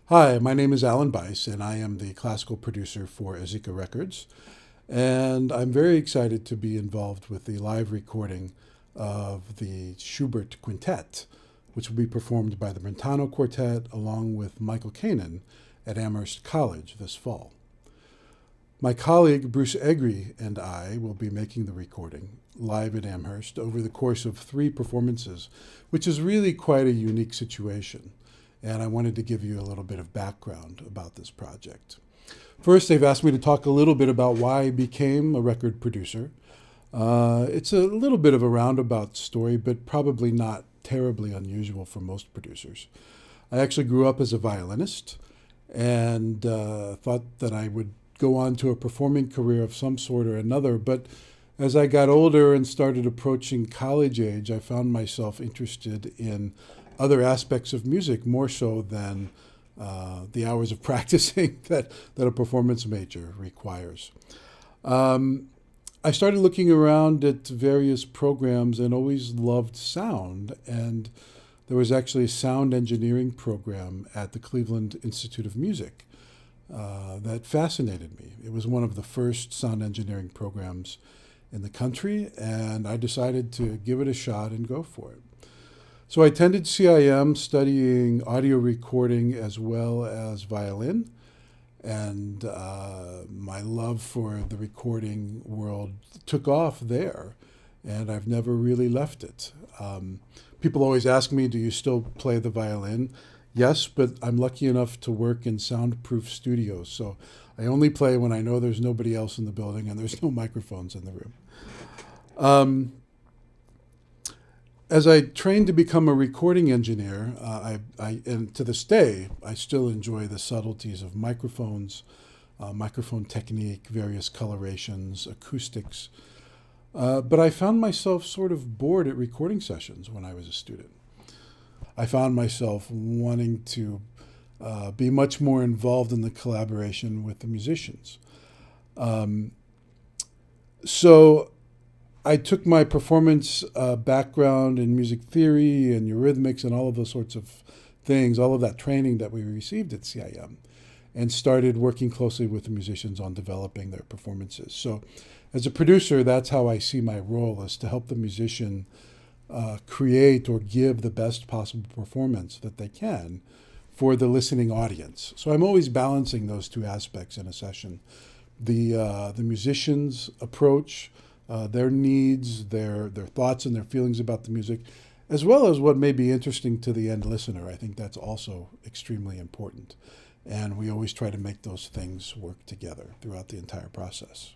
Hi, my name is Alan Bice, and I am the classical producer for Azika Records. And I'm very excited to be involved with the live recording of the Schubert Quintet, which will be performed by the Brentano Quartet along with Michael Kannen at Amherst College this fall. My colleague Bruce Egri and I will be making the recording live at Amherst over the course of 3 performances, which is really quite a unique situation. And I wanted to give you a little bit of background about this project. First, they've asked me to talk a little bit about why I became a record producer. It's a little bit of a roundabout story, but probably not terribly unusual for most producers. I actually grew up as a violinist and thought that I would go on to a performing career of some sort or another, but as I got older and started approaching college age, I found myself interested in other aspects of music more so than the hours of practicing that a performance major requires. I started looking around at various programs and always loved sound. And there was actually a sound engineering program at the Cleveland Institute of Music that fascinated me. It was one of the first sound engineering programs in the country, and I decided to give it a shot and go for it. So I attended CIM studying audio recording as well as violin, and my love for the recording world took off there, and I've never really left it. People always ask me, do you still play the violin? Yes, but I'm lucky enough to work in soundproof studios, so I only play when I know there's nobody else in the building and there's no microphones in the room. As I trained to become a recording engineer, and to this day, I still enjoy the subtleties of microphones, microphone technique, various colorations, acoustics. But I found myself sort of bored at recording sessions when I was a student. I found myself wanting to be much more involved in the collaboration with the musicians. So I took my performance background in music theory and eurythmics and all of those sorts of things, all of that training that we received at CIM, and started working closely with the musicians on developing their performances. So as a producer, that's how I see my role, is to help the musician create or give the best possible performance that they can for the listening audience. So I'm always balancing those 2 aspects in a session. The musician's approach, their needs, their thoughts and their feelings about the music, as well as what may be interesting to the end listener. I think that's also extremely important. And we always try to make those things work together throughout the entire process.